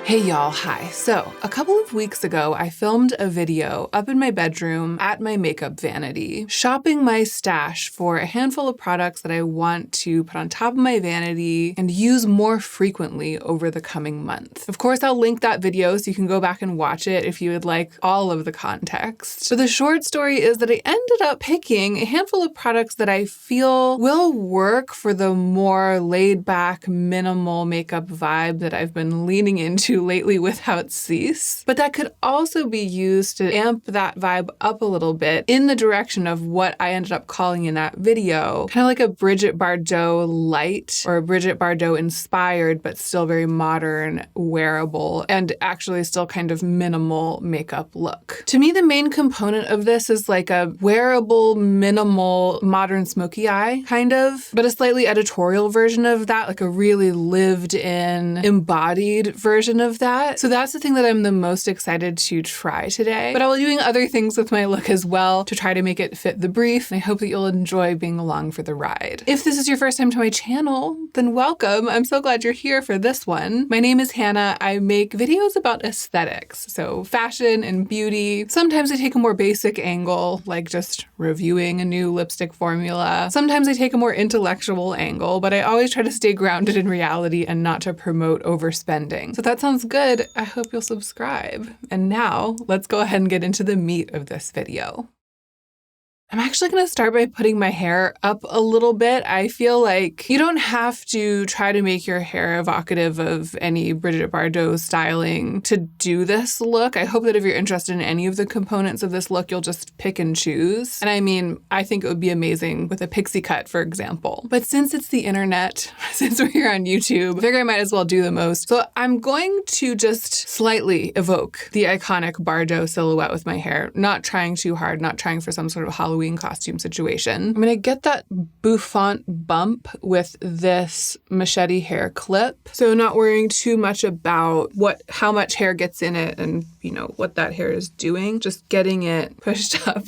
Hey y'all, hi. So a couple of weeks ago, I filmed a video up in my bedroom at my makeup vanity, shopping my stash for a handful of products that I want to put on top of my vanity and use more frequently over the coming month. Of course, I'll link that video so you can go back and watch it if you would like all of the context. So the short story is that I ended up picking a handful of products that I feel will work for the more laid back, minimal makeup vibe that I've been leaning into lately without cease, but that could also be used to amp that vibe up a little bit in the direction of what I ended up calling in that video, kind of like a Brigitte Bardot light or a Brigitte Bardot inspired, but still very modern, wearable, and actually still kind of minimal makeup look. To me, the main component of this is like a wearable, minimal, modern smoky eye, kind of, but a slightly editorial version of that, like a really lived in, embodied version of that. So that's the thing that I'm the most excited to try today. But I'll be doing other things with my look as well to try to make it fit the brief. And I hope that you'll enjoy being along for the ride. If this is your first time to my channel, then welcome. I'm so glad you're here for this one. My name is Hannah. I make videos about aesthetics, so fashion and beauty. Sometimes I take a more basic angle, like just reviewing a new lipstick formula. Sometimes I take a more intellectual angle, but I always try to stay grounded in reality and not to promote overspending. So that sounds good. I hope you'll subscribe. And now let's go ahead and get into the meat of this video. I'm actually going to start by putting my hair up a little bit. I feel like you don't have to try to make your hair evocative of any Brigitte Bardot styling to do this look. I hope that if you're interested in any of the components of this look, you'll just pick and choose. And I mean, I think it would be amazing with a pixie cut, for example. But since it's the internet, since we're here on YouTube, I figure I might as well do the most. So I'm going to just slightly evoke the iconic Bardot silhouette with my hair, not trying too hard, not trying for some sort of Halloween costume situation. I'm going to get that bouffant bump with this machete hair clip. So not worrying too much about how much hair gets in it and, you know, what that hair is doing, just getting it pushed up.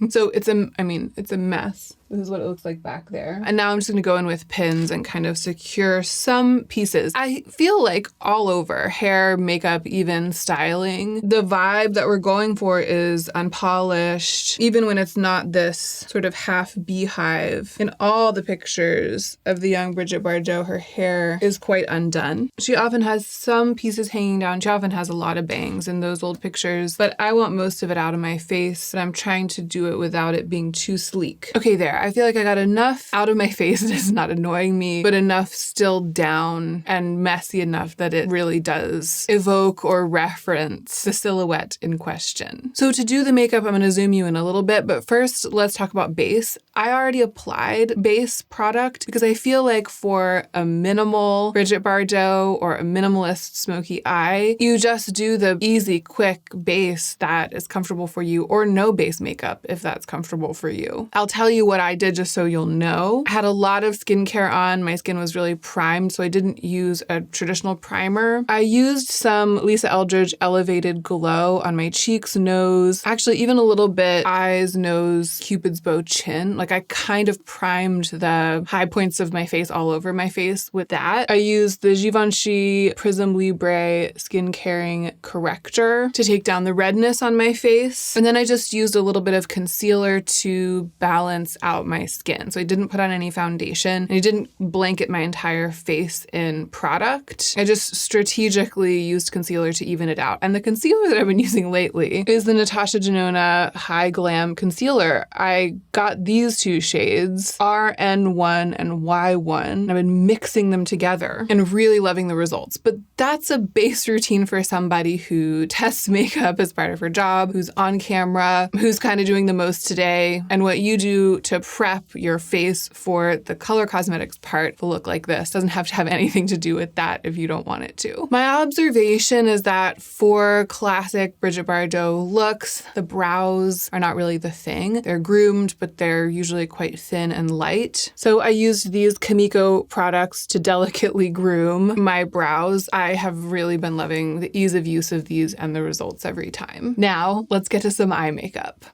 So it's a mess. This is what it looks like back there. And now I'm just gonna go in with pins and kind of secure some pieces. I feel like all over, hair, makeup, even styling, the vibe that we're going for is unpolished, even when it's not this sort of half beehive. In all the pictures of the young Brigitte Bardot, her hair is quite undone. She often has some pieces hanging down. She often has a lot of bangs in those old pictures, but I want most of it out of my face, and I'm trying to do it without it being too sleek. Okay, there. I feel like I got enough out of my face that it's not annoying me, but enough still down and messy enough that it really does evoke or reference the silhouette in question. So to do the makeup, I'm going to zoom you in a little bit, but first let's talk about base. I already applied base product because I feel like for a minimal Brigitte Bardot or a minimalist smoky eye, you just do the easy, quick base that is comfortable for you, or no base makeup if that's comfortable for you. I'll tell you what I did just so you'll know. I had a lot of skincare on. My skin was really primed, so I didn't use a traditional primer. I used some Lisa Eldridge Elevated Glow on my cheeks, nose, actually even a little bit eyes, nose, Cupid's bow, chin. Like I kind of primed the high points of my face all over my face with that. I used the Givenchy Prism Libre Skin Caring Corrector to take down the redness on my face. And then I just used a little bit of concealer to balance out my skin. So I didn't put on any foundation and I didn't blanket my entire face in product. I just strategically used concealer to even it out. And the concealer that I've been using lately is the Natasha Denona High Glam Concealer. I got these two shades, RN1 and Y1. I've been mixing them together and really loving the results. But that's a base routine for somebody who tests makeup as part of her job, who's on camera, who's kind of doing the most today. And what you do to prep your face for the color cosmetics part will look like this. Doesn't have to have anything to do with that if you don't want it to. My observation is that for classic Brigitte Bardot looks, the brows are not really the thing. They're groomed, but they're usually quite thin and light. So I used these Kimiko products to delicately groom my brows. I have really been loving the ease of use of these and the results every time. Now, let's get to some eye makeup.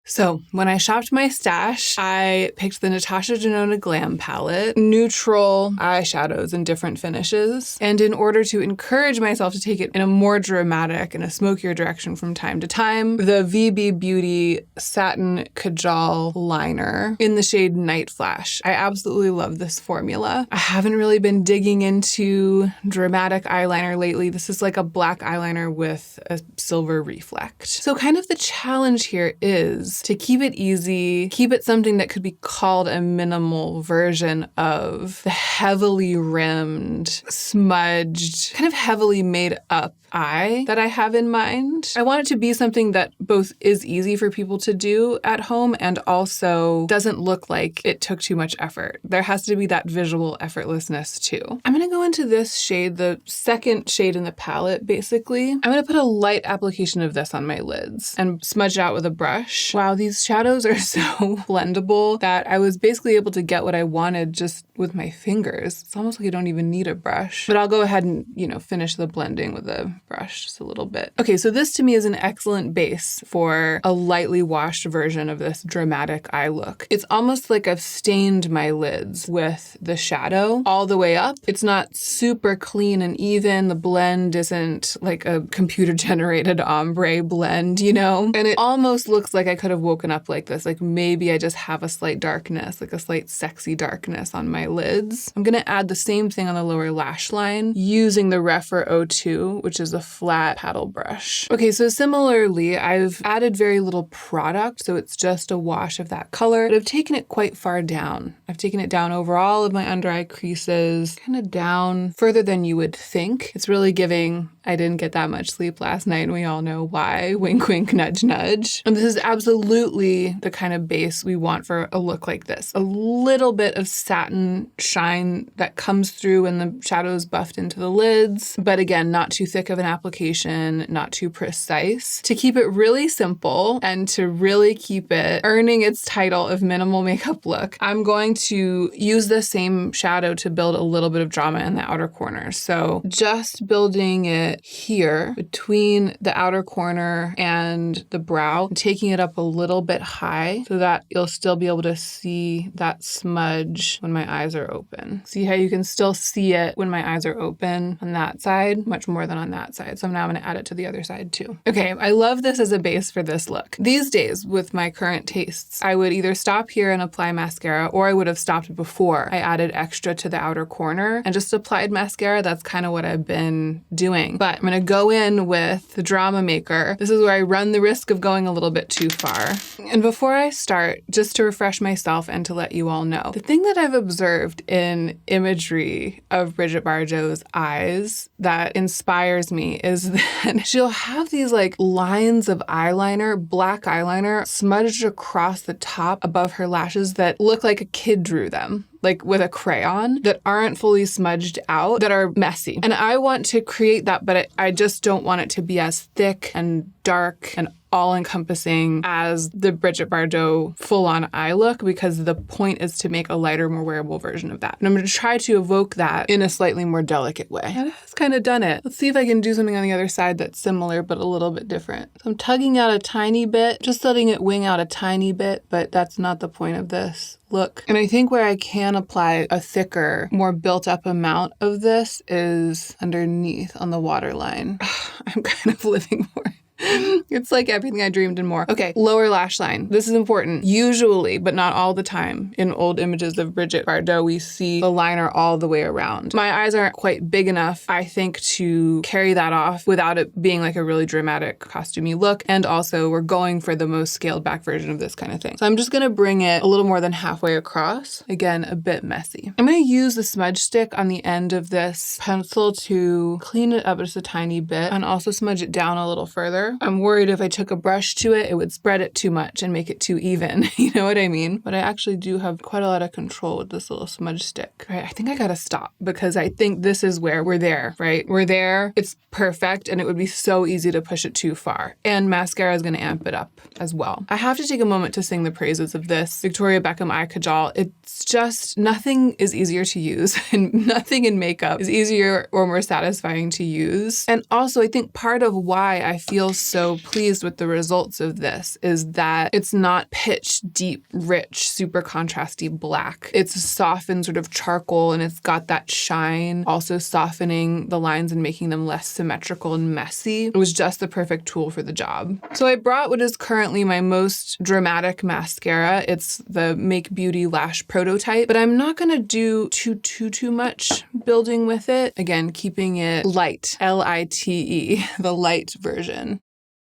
So when I shopped my stash, I picked the Natasha Denona Glam palette, neutral eyeshadows in different finishes. And in order to encourage myself to take it in a more dramatic and a smokier direction from time to time, the VB Beauty Satin Kajal Liner in the shade Night Flash. I absolutely love this formula. I haven't really been digging into dramatic eyeliner lately. This is like a black eyeliner with a silver reflect. So kind of the challenge here is to keep it easy, keep it something that could be called a minimal version of the heavily rimmed, smudged, kind of heavily made up eye that I have in mind. I want it to be something that both is easy for people to do at home and also doesn't look like it took too much effort. There has to be that visual effortlessness too. I'm going to go into this shade, the second shade in the palette, basically. I'm going to put a light application of this on my lids and smudge it out with a brush. Wow, these shadows are so blendable that I was basically able to get what I wanted just with my fingers. It's almost like you don't even need a brush. But I'll go ahead and, finish the blending with a brush just a little bit. Okay, so this to me is an excellent base for a lightly washed version of this dramatic eye look. It's almost like I've stained my lids with the shadow all the way up. It's not super clean and even. The blend isn't like a computer-generated ombre blend, And it almost looks like I could have woken up like this. Like maybe I just have a slight darkness, like a slight sexy darkness on my lids. I'm going to add the same thing on the lower lash line using the Refer 02, which is a flat paddle brush. Okay, so similarly, I've added very little product, so it's just a wash of that color, but I've taken it quite far down. I've taken it down over all of my under eye creases, kind of down further than you would think. It's really giving, I didn't get that much sleep last night, and we all know why. Wink, wink, nudge, nudge. And this is absolutely the kind of base we want for a look like this. A little bit of satin shine that comes through when the shadow is buffed into the lids, but again, not too thick of an application, not too precise. To keep it really simple and to really keep it earning its title of minimal makeup look, I'm going to use the same shadow to build a little bit of drama in the outer corner. So just building it here between the outer corner and the brow, taking it up a little bit high so that you'll still be able to see that smudge when my eyes are open. See how you can still see it when my eyes are open on that side, much more than on that side. So now I'm going to add it to the other side too. Okay, I love this as a base for this look. These days, with my current tastes, I would either stop here and apply mascara, or I would have stopped before I added extra to the outer corner and just applied mascara. That's kind of what I've been doing. But I'm going to go in with the Drama Maker. This is where I run the risk of going a little bit too far. And before I start, just to refresh myself and to let you all know, the thing that I've observed in imagery of Brigitte Bardot's eyes that inspires me is that she'll have these like lines of eyeliner, black eyeliner, smudged across the top above her lashes that look like a kid drew them, like with a crayon, that aren't fully smudged out, that are messy. And I want to create that, but I just don't want it to be as thick and dark and all-encompassing as the Brigitte Bardot full-on eye look, because the point is to make a lighter, more wearable version of that. And I'm going to try to evoke that in a slightly more delicate way. That has kind of done it. Let's see if I can do something on the other side that's similar, but a little bit different. So I'm tugging out a tiny bit, just letting it wing out a tiny bit, but that's not the point of this look. And I think where I can apply a thicker, more built-up amount of this is underneath on the waterline. I'm kind of living for it. It's like everything I dreamed and more. Okay, lower lash line. This is important. Usually, but not all the time, in old images of Brigitte Bardot, we see the liner all the way around. My eyes aren't quite big enough, I think, to carry that off without it being like a really dramatic costumey look. And also, we're going for the most scaled back version of this kind of thing. So I'm just going to bring it a little more than halfway across. Again, a bit messy. I'm going to use the smudge stick on the end of this pencil to clean it up just a tiny bit and also smudge it down a little further. I'm worried if I took a brush to it, it would spread it too much and make it too even. You know what I mean? But I actually do have quite a lot of control with this little smudge stick. Right, I think I gotta stop because I think this is where we're there, right? We're there, it's perfect, and it would be so easy to push it too far. And mascara is gonna amp it up as well. I have to take a moment to sing the praises of this Victoria Beckham Eye Kajal. It's just, nothing is easier to use and nothing in makeup is easier or more satisfying to use. And also, I think part of why I feel so pleased with the results of this is that it's not pitch deep, rich, super contrasty black. It's a softened sort of charcoal, and it's got that shine, also softening the lines and making them less symmetrical and messy. It was just the perfect tool for the job. So I brought what is currently my most dramatic mascara. It's the Make Beauty Lash Prototype, but I'm not going to do too much building with it. Again, keeping it light, L-I-T-E, the light version.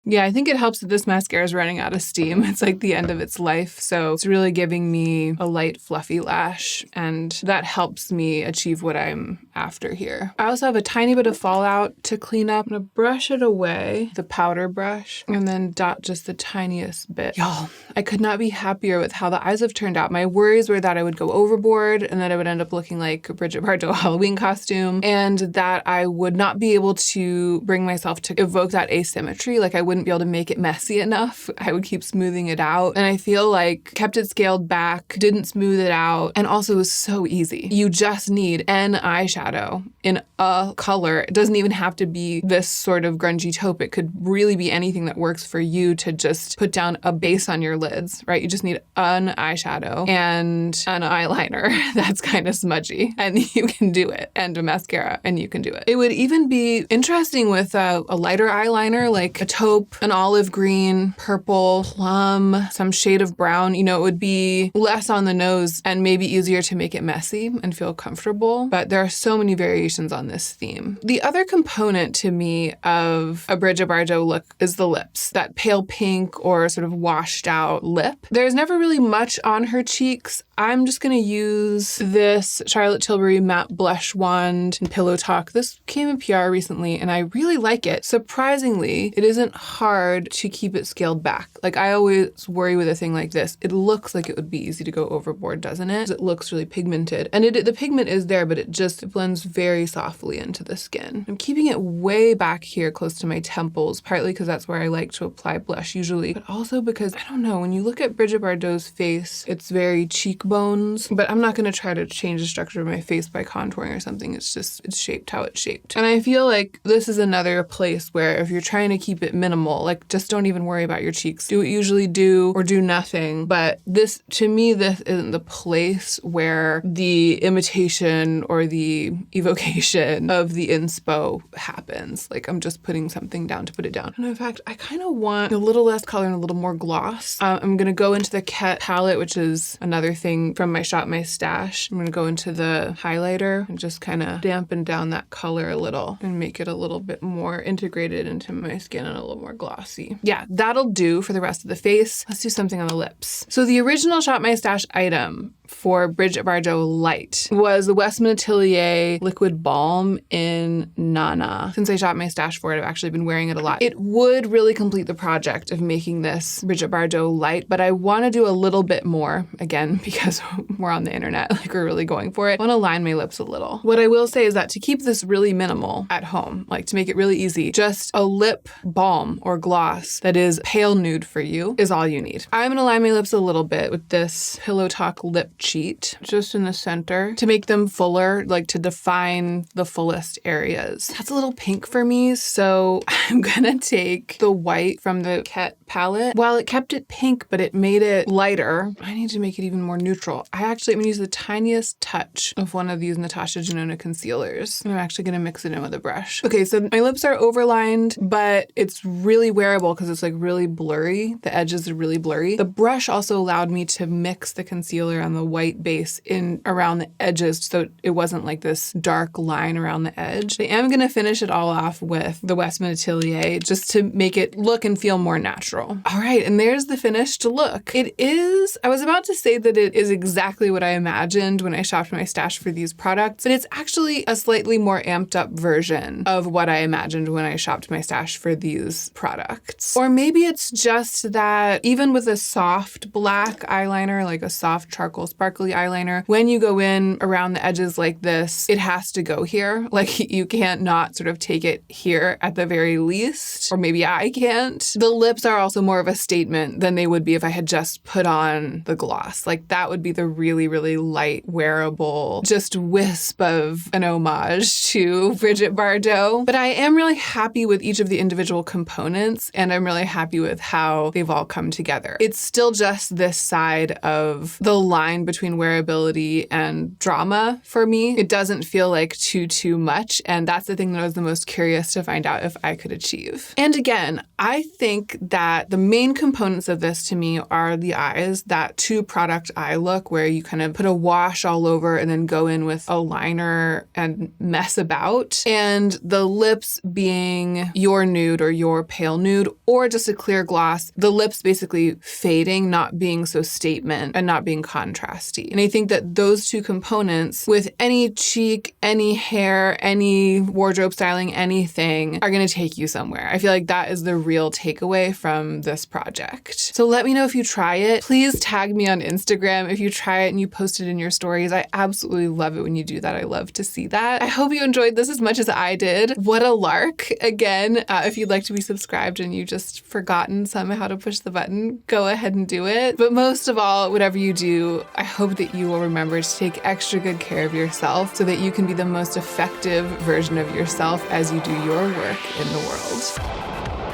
Yeah, I think it helps that this mascara is running out of steam. It's like the end of its life. So it's really giving me a light, fluffy lash, and that helps me achieve what I'm after here. I also have a tiny bit of fallout to clean up. I'm gonna brush it away, the powder brush, and then dot just the tiniest bit. Y'all, I could not be happier with how the eyes have turned out. My worries were that I would go overboard and that I would end up looking like a Brigitte Bardot Halloween costume, and that I would not be able to bring myself to evoke that asymmetry. Like I wouldn't be able to make it messy enough. I would keep smoothing it out. And I feel like kept it scaled back, didn't smooth it out, and also was so easy. You just need an eyeshadow in a color. It doesn't even have to be this sort of grungy taupe. It could really be anything that works for you to just put down a base on your lids, right? You just need an eyeshadow and an eyeliner that's kind of smudgy, and you can do it, and a mascara, and you can do it. It would even be interesting with a lighter eyeliner, like a taupe, an olive green, purple, plum, some shade of brown. You know, it would be less on the nose and maybe easier to make it messy and feel comfortable. But there are so many variations on this theme. The other component to me of a Brigitte Bardot look is the lips, that pale pink or sort of washed out lip. There's never really much on her cheeks. I'm just going to use this Charlotte Tilbury matte blush wand in Pillow Talk. This came in PR recently and I really like it. Surprisingly, it isn't hard to keep it scaled back. Like I always worry with a thing like this. It looks like it would be easy to go overboard, doesn't it? It looks really pigmented. And the pigment is there, but it blends very softly into the skin. I'm keeping it way back here close to my temples, partly because that's where I like to apply blush usually, but also because, I don't know, when you look at Brigitte Bardot's face, it's very cheekbones, but I'm not going to try to change the structure of my face by contouring or something. It's shaped how it's shaped. And I feel like this is another place where if you're trying to keep it minimal, like just don't even worry about your cheeks. Do what you usually do or do nothing. But this, to me, this isn't the place where the imitation or the evocation of the inspo happens. Like I'm just putting something down to put it down. And in fact, I kind of want a little less color and a little more gloss. I'm going to go into the Ket palette, which is another thing from my Shop My Stash. I'm going to go into the highlighter and just kind of dampen down that color a little and make it a little bit more integrated into my skin and a little more glossy. Yeah, that'll do for the rest of the face. Let's do something on the lips. So the original Shop My Stash item for Brigitte Bardot Light was the Westman Atelier Liquid Balm in Nana. Since I shot my stash for it, I've actually been wearing it a lot. It would really complete the project of making this Brigitte Bardot Light, but I want to do a little bit more, again, because we're on the internet, like we're really going for it. I want to line my lips a little. What I will say is that to keep this really minimal at home, like to make it really easy, just a lip balm or gloss that is pale nude for you is all you need. I'm going to line my lips a little bit with this Pillow Talk lip cheat just in the center to make them fuller, like to define the fullest areas. That's a little pink for me, so I'm gonna take the white from the Ket palette. While it kept it pink, but it made it lighter, I need to make it even more neutral. I'm gonna use the tiniest touch of one of these Natasha Denona concealers, and I'm actually gonna mix it in with a brush. Okay, so my lips are overlined, but it's really wearable because it's like really blurry. The edges are really blurry. The brush also allowed me to mix the concealer on the white base in around the edges so it wasn't like this dark line around the edge. I am going to finish it all off with the Westman Atelier just to make it look and feel more natural. All right, and there's the finished look. It is, I was about to say that it is exactly what I imagined when I shopped my stash for these products, but it's actually a slightly more amped up version of what I imagined when I shopped my stash for these products. Or maybe it's just that even with a soft black eyeliner, like a soft charcoal sparkly eyeliner. When you go in around the edges like this, it has to go here. Like you can't not sort of take it here at the very least, or maybe I can't. The lips are also more of a statement than they would be if I had just put on the gloss. Like that would be the really, really light, wearable, just wisp of an homage to Brigitte Bardot. But I am really happy with each of the individual components, and I'm really happy with how they've all come together. It's still just this side of the line between wearability and drama for me. It doesn't feel like too much, and that's the thing that I was the most curious to find out if I could achieve. And again, I think that the main components of this to me are the eyes, that two-product eye look where you kind of put a wash all over and then go in with a liner and mess about, and the lips being your nude or your pale nude or just a clear gloss, the lips basically fading, not being so statement and not being contrasty. And I think that those two components with any cheek, any hair, any wardrobe styling, anything are going to take you somewhere. I feel like that is the real takeaway from this project. So let me know if you try it. Please tag me on Instagram if you try it and you post it in your stories. I absolutely love it when you do that. I love to see that. I hope you enjoyed this as much as I did. What a lark. Again, if you'd like to be subscribed and you just forgotten somehow how to push the button, go ahead and do it. But most of all, whatever you do, I hope that you will remember to take extra good care of yourself so that you can be the most effective version of yourself as you do your work in the world.